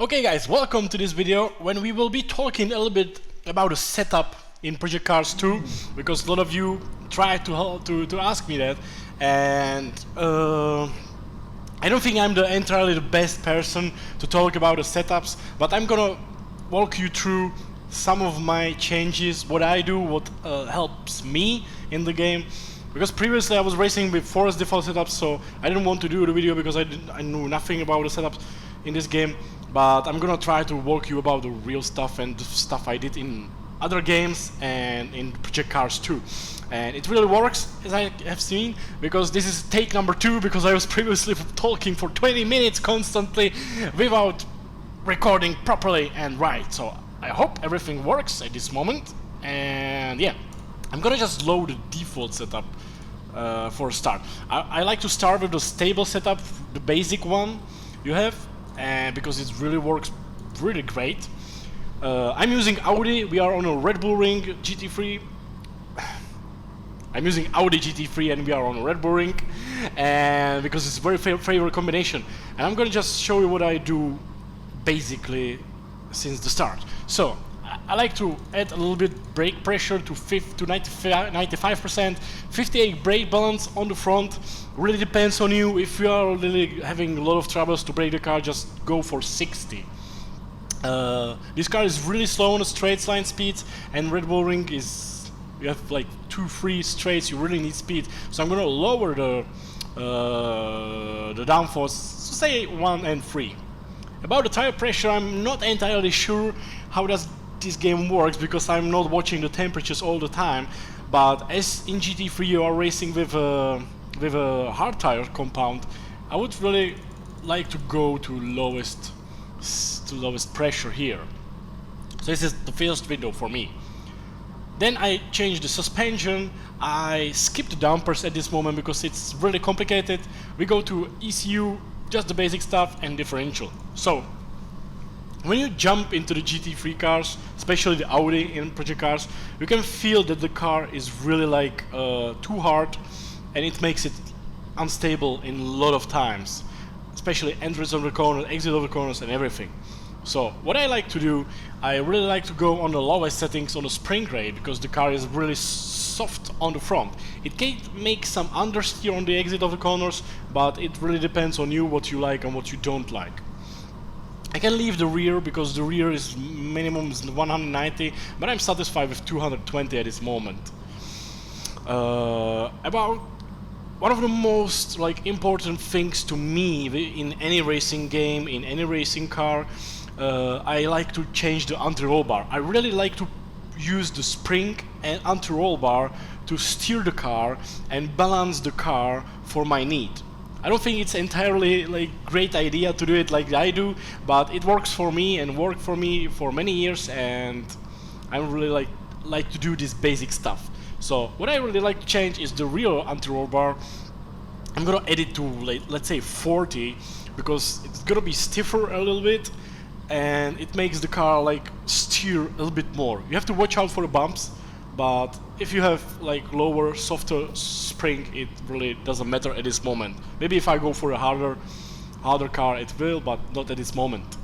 Okay guys, welcome to this video when we will be talking a little bit about the setup in Project Cars 2, because a lot of you tried to ask me that, and I don't think I'm entirely the best person to talk about the setups, but I'm gonna walk you through some of my changes, what I do, what helps me in the game. Because previously I was racing with forced default setups, so I didn't want to do the video because I knew nothing about the setups in this game. But I'm gonna try to walk you about the real stuff and the stuff I did in other games and in Project Cars 2. And it really works, as I have seen, because this is take number 2, because I was previously talking for 20 minutes constantly without recording properly and right. So I hope everything works at this moment. And yeah, I'm gonna just load the default setup for a start. I like to start with the stable setup, the basic one you have, and because it really works really great. I'm using Audi. We are on a Red Bull Ring GT3. I'm using Audi GT3 and we are on a Red Bull Ring, and because it's a very favorite combination. And I'm gonna just show you what I do basically since the start. So I like to add a little bit brake pressure to 95%, 58 brake balance on the front. Really depends on you. If you are really having a lot of troubles to brake the car, just go for 60. This car is really slow on the straight line speeds, and Red Bull Ring is, you have like 2-3 straights, you really need speed. So I'm gonna lower the downforce, so say 1 and 3. About the tire pressure, I'm not entirely sure how does this game works, because I'm not watching the temperatures all the time. But as in GT3 you are racing with a hard tire compound, I would really like to go to lowest pressure here. So this is the first window for me. Then I change the suspension. I skip the dampers at this moment because it's really complicated. We go to ECU, just the basic stuff, and differential. So when you jump into the GT3 cars, especially the Audi in Project Cars, you can feel that the car is really like too hard, and it makes it unstable in a lot of times, especially entrance of the corner, exit of the corners, and everything. So what I like to do, I really like to go on the lowest settings on the spring rate, because the car is really soft on the front. It can make some understeer on the exit of the corners, but it really depends on you what you like and what you don't like. I can leave the rear because the rear is minimum is 190, but I'm satisfied with 220 at this moment. About one of the most important things to me in any racing game, in any racing car, I like to change the anti-roll bar. I really like to use the spring and anti-roll bar to steer the car and balance the car for my need. I don't think it's entirely great idea to do it like I do, but it works for me and worked for me for many years, and I really like to do this basic stuff. So what I really like to change is the rear anti-roll bar. I'm gonna add it to let's say 40, because it's gonna be stiffer a little bit, and it makes the car steer a little bit more. You have to watch out for the bumps, but if you have lower, softer spring, it really doesn't matter at this moment. Maybe if I go for a harder car it will, but not at this moment.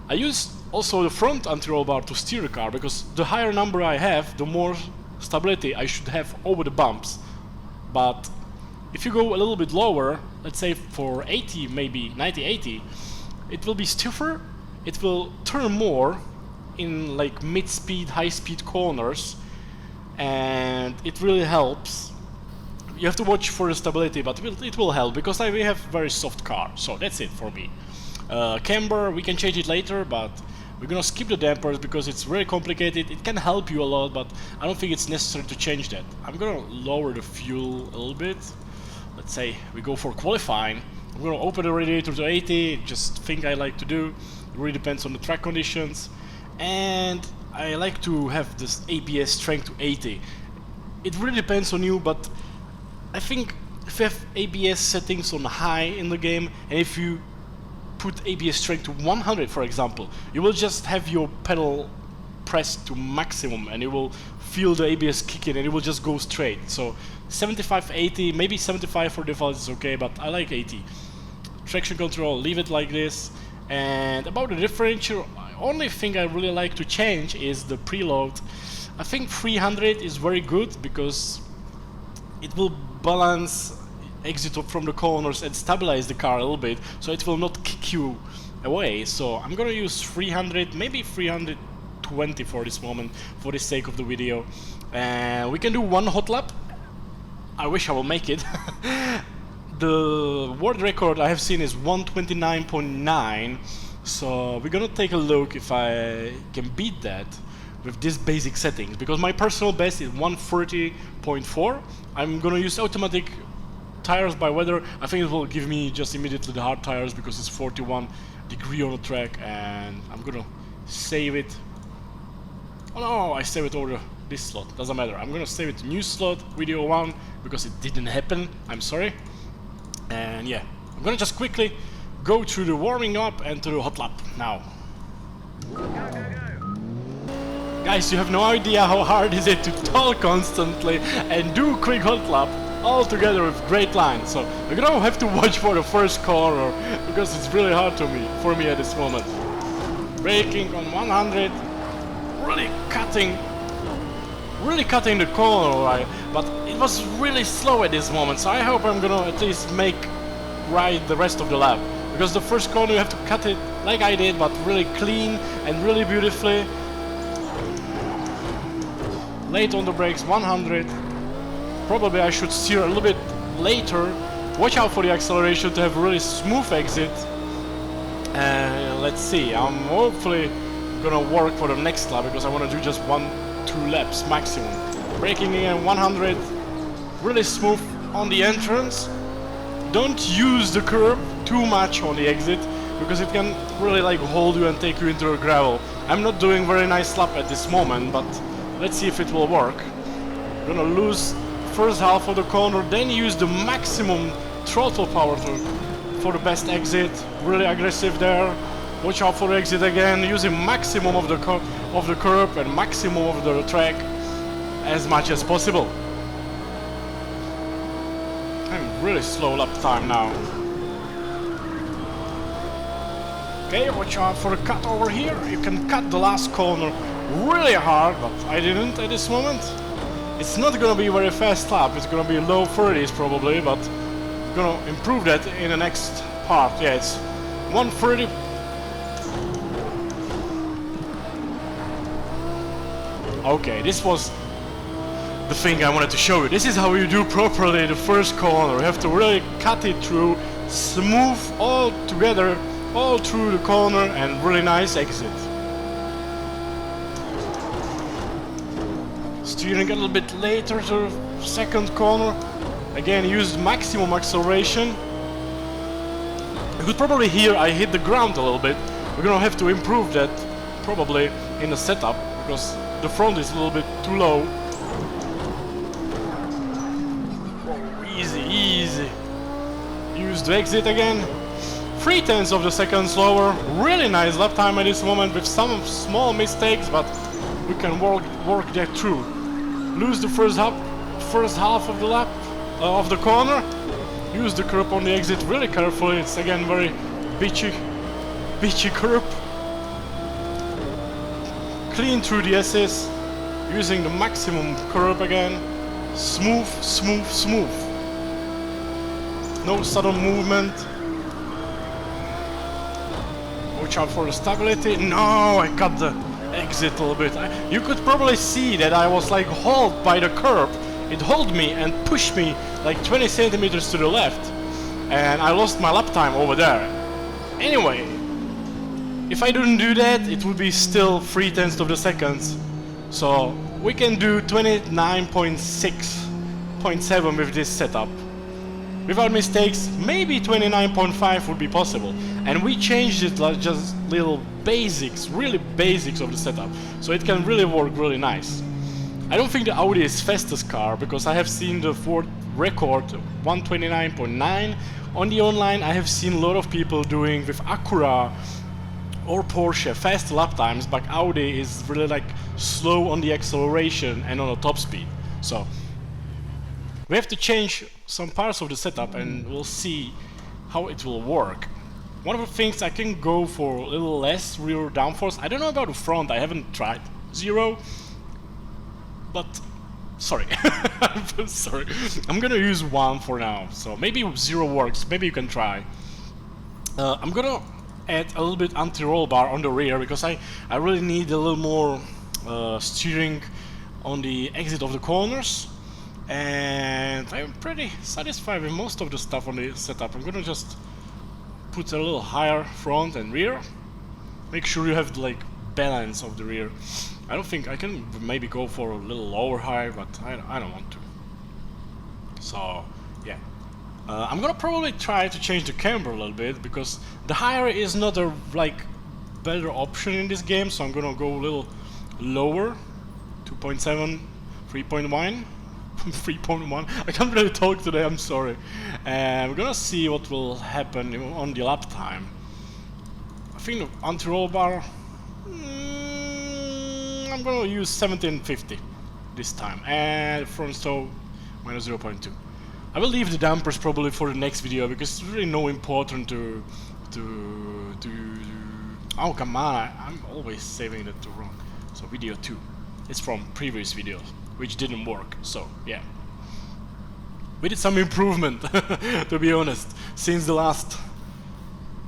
I use also the front anti-roll bar to steer the car, because the higher number I have, the more stability I should have over the bumps. But if you go a little bit lower, let's say for 80, maybe 90-80, it will be stiffer, it will turn more in mid-speed, high-speed corners, and it really helps. You have to watch for the stability, but it will help, because we have very soft car. So that's it for me. Camber, we can change it later, but we're gonna skip the dampers because it's very complicated. It can help you a lot, but I don't think it's necessary to change that. I'm gonna lower the fuel a little bit. Let's say we go for qualifying. I'm gonna open the radiator to 80, just think I like to do. It really depends on the track conditions. And I like to have this ABS strength to 80. It really depends on you, but I think if you have ABS settings on high in the game, and if you put ABS strength to 100 for example, you will just have your pedal pressed to maximum and you will feel the ABS kick in and it will just go straight. So 75, 80, maybe 75 for default is okay, but I like 80. Traction control, leave it like this, And about the differential, only thing I really like to change is the preload. I think 300 is very good because it will balance exit from the corners and stabilize the car a little bit, so it will not kick you away. So I'm gonna use 300, maybe 320 for this moment, for the sake of the video. And we can do one hot lap. I wish I will make it. The world record I have seen is 129.9, so we're gonna take a look if I can beat that with these basic settings, because my personal best is 130.4. I'm gonna use automatic tires by weather. I think it will give me just immediately the hard tires because it's 41 degree on the track, and I'm gonna save it. Oh no, I save it over this slot, doesn't matter. I'm gonna save it to new slot, video 1, because it didn't happen, I'm sorry. And yeah, I'm gonna just quickly go through the warming up and to the hot lap now. Guys, you have no idea how hard is it to talk constantly and do quick hot lap all together with great lines. So you're gonna have to watch for the first corner because it's really hard for me at this moment. Braking on 100, really cutting the corner, right? But it was really slow at this moment, so I hope I'm gonna at least make right the rest of the lap, because the first corner you have to cut it like I did, but really clean and really beautifully. Late on the brakes, 100. Probably I should steer a little bit later. Watch out for the acceleration to have a really smooth exit. And let's see, I'm hopefully gonna work for the next lap because I want to do just 1-2 laps maximum. Braking again, 100. Really smooth on the entrance. Don't use the curb too much on the exit because it can really like hold you and take you into a gravel. I'm not doing very nice lap at this moment, but let's see if it will work. Gonna lose first half of the corner, then use the maximum throttle power for the best exit. Really aggressive there. Watch out for the exit again, using maximum of the curb and maximum of the track as much as possible. I'm really slow lap time now. Okay, watch out for the cut over here. You can cut the last corner really hard, but I didn't at this moment. It's not gonna be very fast lap, it's gonna be low 30s probably, but I'm gonna improve that in the next part. Yeah, it's 130. Okay, this was the thing I wanted to show you. This is how you do properly the first corner. You have to really cut it through, smooth all together, all through the corner, and really nice exit. Steering a little bit later to the second corner. Again, use maximum acceleration. You could probably hear I hit the ground a little bit. We're gonna have to improve that probably in the setup because the front is a little bit too low. Oh, easy, easy. Use the exit again. 0.3 of the second slower. Really nice lap time at this moment with some small mistakes, but we can work that through. Lose the first half of the lap of the corner. Use the curb on the exit really carefully. It's again very beachy curb. Clean through the SS, using the maximum curb again. Smooth, smooth, smooth. No sudden movement. Watch out for the stability. No, I cut the exit a little bit. You could probably see that I was like hauled by the curb. It held me and pushed me like 20 centimeters to the left, and I lost my lap time over there. Anyway, if I didn't do that, it would be still 0.3 of the seconds. So we can do 29.6.7 with this setup. Without mistakes, maybe 29.5 would be possible. And we changed it like just little basics, really basics of the setup. So it can really work really nice. I don't think the Audi is fastest car because I have seen the Ford record 129.9 on the online. I have seen a lot of people doing with Acura or Porsche fast lap times, but Audi is really like slow on the acceleration and on the top speed. So we have to change some parts of the setup and we'll see how it will work. One of the things I can go for a little less rear downforce. I don't know about the front, I haven't tried 0, but sorry. I'm sorry. I'm gonna use 1 for now, so maybe 0 works, maybe you can try. I'm gonna add a little bit anti-roll bar on the rear because I really need a little more steering on the exit of the corners, and I'm pretty satisfied with most of the stuff on the setup. I'm gonna just put a little higher front and rear. Make sure you have like balance of the rear. I don't think I can maybe go for a little lower high, but I don't want to. So yeah, I'm gonna probably try to change the camber a little bit because the higher is not a like better option in this game. So I'm gonna go a little lower, 2.7, 3.1. 3.1. I can't really talk today, I'm sorry. And we're gonna see what will happen on the lap time. I think the anti-roll bar, I'm gonna use 1750 this time, and front stall minus 0.2. I will leave the dampers probably for the next video because it's really no important to oh come on, I'm always saving that to wrong. So video 2, it's from previous videos which didn't work, so yeah. We did some improvement, to be honest, since the last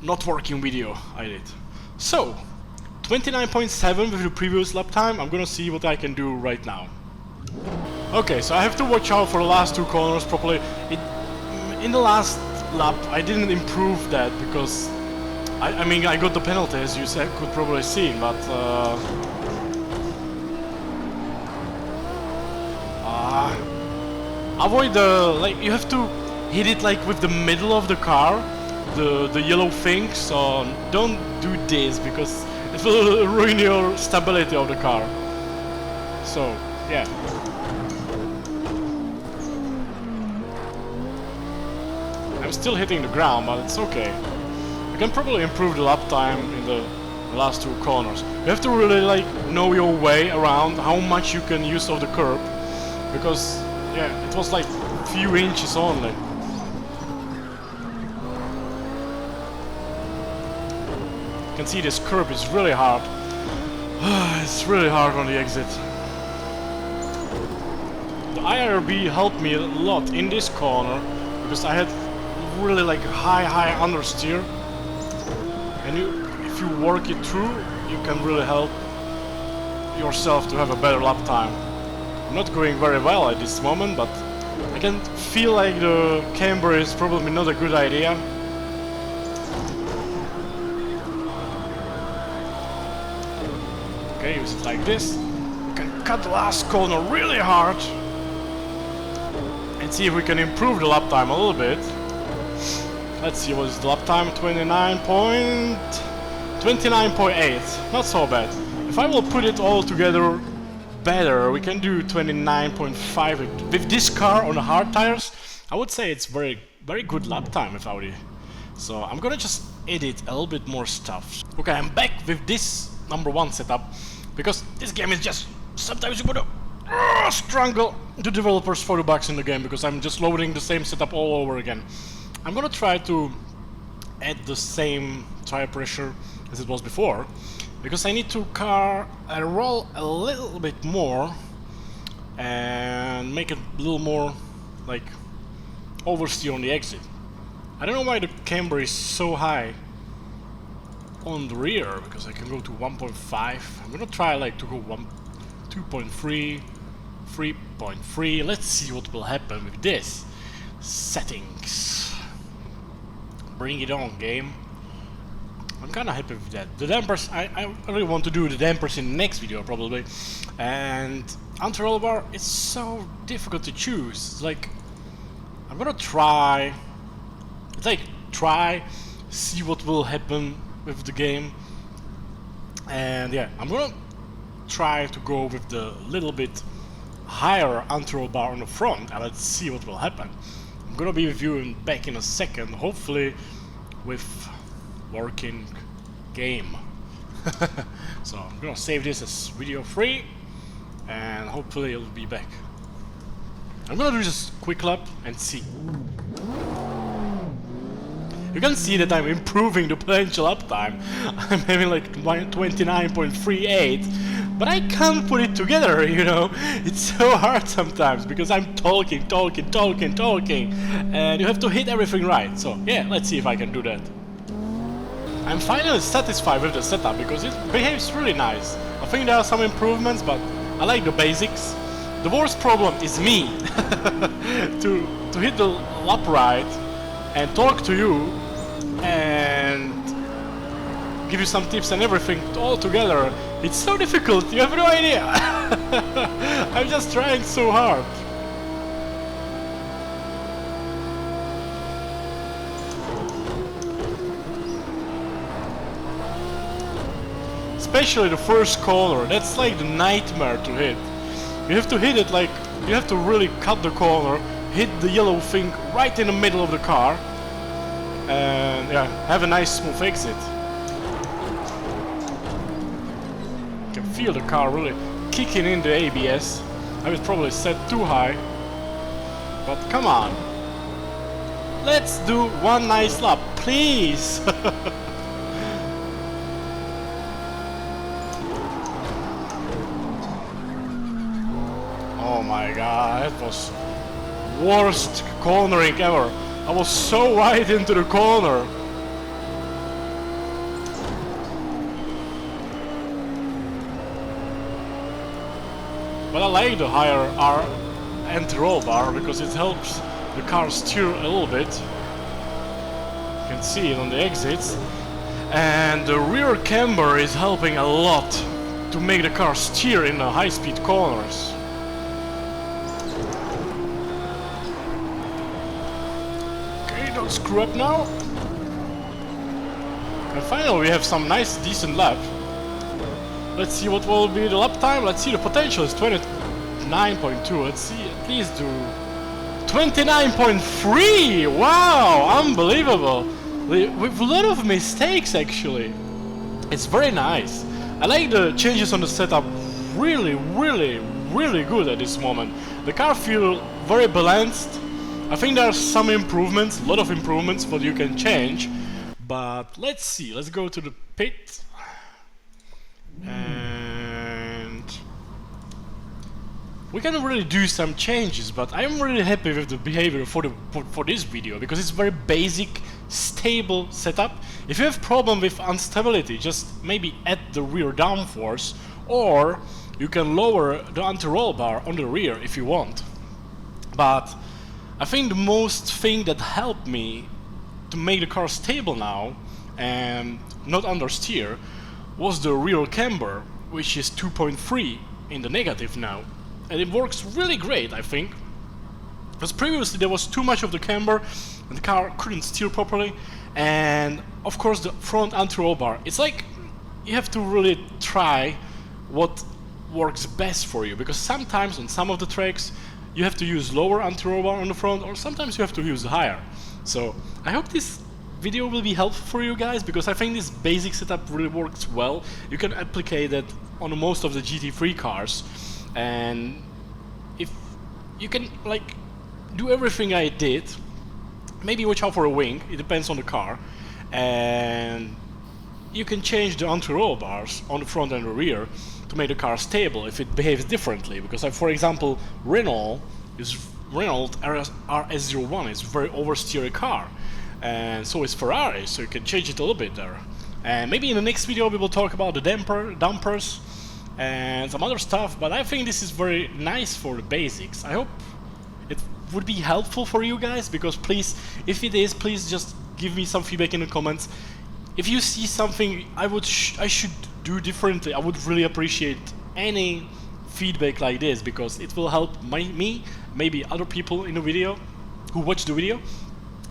not working video I did. So, 29.7 with the previous lap time. I'm gonna see what I can do right now. Okay, so I have to watch out for the last 2 corners properly. In the last lap I didn't improve that because I mean I got the penalty, as you could probably see, but avoid the, like, you have to hit it like with the middle of the car, the yellow thing, so don't do this because it will ruin your stability of the car. So yeah. I'm still hitting the ground, but it's okay. You can probably improve the lap time in the last 2 corners. You have to really like know your way around, how much you can use of the curb, because yeah, it was like a few inches only. You can see this curb is really hard. It's really hard on the exit. The IRB helped me a lot in this corner because I had really like high understeer, and if you work it through, you can really help yourself to have a better lap time. I'm not going very well at this moment, but I can feel like the camber is probably not a good idea. Okay, use it like this. You can cut the last corner really hard and see if we can improve the lap time a little bit. Let's see, what is the lap time? 29.8. Not so bad. If I will put it all together better, we can do 29.5 with this car on the hard tires. I would say it's very good lap time with Audi. So I'm gonna just edit a little bit more stuff. Okay, I'm back with this #1 setup because this game is just sometimes you gotta strangle the developers for the bugs in the game because I'm just loading the same setup all over again. I'm gonna try to add the same tire pressure as it was before, because I need to roll a little bit more and make it a little more like oversteer on the exit. I don't know why the camber is so high on the rear, because I can go to 1.5. I'm gonna try like to go 2.3, 3.3. Let's see what will happen with this. Settings. Bring it on, game. I'm kinda happy with that. The dampers, I really want to do the dampers in the next video probably. And anti-roll bar, it's so difficult to choose. It's like, I'm gonna try, see what will happen with the game. And yeah, I'm gonna try to go with the little bit higher anti-roll bar on the front, and let's see what will happen. I'm gonna be with you back in a second, hopefully with working game. So I'm gonna save this as video 3 and hopefully it'll be back. I'm gonna do just quick lap and see. You can see that I'm improving the potential uptime. I'm having like 29.38, but I can't put it together, you know. It's so hard sometimes because I'm talking, and you have to hit everything right. So yeah, let's see if I can do that. I'm finally satisfied with the setup because it behaves really nice. I think there are some improvements, but I like the basics. The worst problem is me to hit the lap right and talk to you and give you some tips and everything all together. It's so difficult, you have no idea. I'm just trying so hard. Especially the first corner, that's like the nightmare to hit. You have to hit it like, you have to really cut the corner, hit the yellow thing right in the middle of the car, and yeah, have a nice smooth exit. You can feel the car really kicking in the ABS. I was probably set too high, but come on. Let's do one nice lap, please! Oh my god, that was worst cornering ever. I was so wide into the corner. But I like the higher R anti-roll bar because it helps the car steer a little bit. You can see it on the exits. And the rear camber is helping a lot to make the car steer in the high-speed corners. Don't screw up now. And finally we have some nice decent lap. Let's see what will be the lap time. Let's see, the potential is 29.2. Let's see, please do 29.3. Wow, unbelievable. With a lot of mistakes actually. It's very nice. I like the changes on the setup. Really good at this moment. The car feels very balanced. I think there are some improvements, a lot of improvements what you can change, but let's see, let's go to the pit, and we can really do some changes, but I'm really happy with the behavior for this video, because it's very basic, stable setup. If you have problem with instability, just maybe add the rear downforce, or you can lower the anti-roll bar on the rear if you want. But I think the most thing that helped me to make the car stable now and not understeer was the rear camber, which is 2.3 in the negative now, and it works really great, I think, because previously there was too much of the camber and the car couldn't steer properly. And of course the front anti-roll bar, it's like you have to really try what works best for you, because sometimes on some of the tracks you have to use lower anti-roll bar on the front, or sometimes you have to use higher. So I hope this video will be helpful for you guys, because I think this basic setup really works well. You can apply that on most of the GT3 cars, and if you can like do everything I did, maybe watch out for a wing, it depends on the car, and you can change the anti-roll bars on the front and the rear to make the car stable if it behaves differently. Because for example, Renault RS01 is a very oversteery car, and so is Ferrari, so you can change it a little bit there. And maybe in the next video we will talk about the dampers and some other stuff, but I think this is very nice for the basics. I hope it would be helpful for you guys, because please, if it is, please just give me some feedback in the comments. If you see something I should do differently, I would really appreciate any feedback like this, because it will help me, maybe other people in the video who watch the video.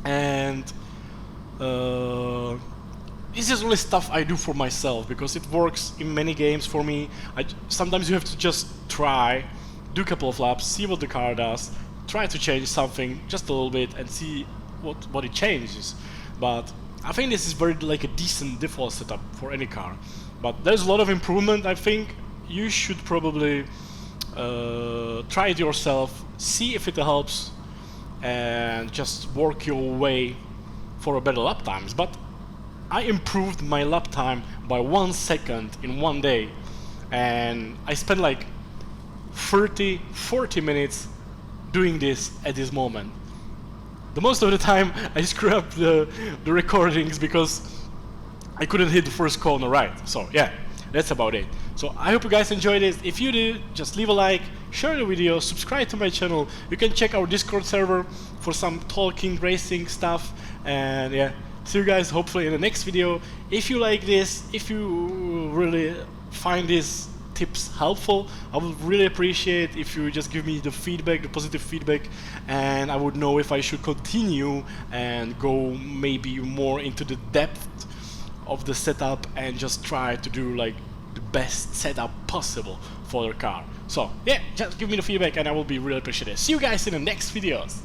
And this is only stuff I do for myself, because it works in many games for me. Sometimes you have to just try, do a couple of laps, see what the car does, try to change something just a little bit and see what it changes. But I think this is very like a decent default setup for any car. But there's a lot of improvement. I think you should probably try it yourself, see if it helps, and just work your way for a better lap times, but I improved my lap time by 1 second in 1 day, and I spent like 30-40 minutes doing this at this moment. The most of the time I screw up the recordings because I couldn't hit the first corner right. So yeah, that's about it. So I hope you guys enjoyed it. If you did, just leave a like, share the video, subscribe to my channel. You can check our Discord server for some talking racing stuff, and yeah, see you guys hopefully in the next video. If you like this, if you really find these tips helpful, I would really appreciate if you just give me the feedback, the positive feedback, and I would know if I should continue and go maybe more into the depth of the setup and just try to do like the best setup possible for the car. So yeah, just give me the feedback and I will be really appreciative. See you guys in the next videos.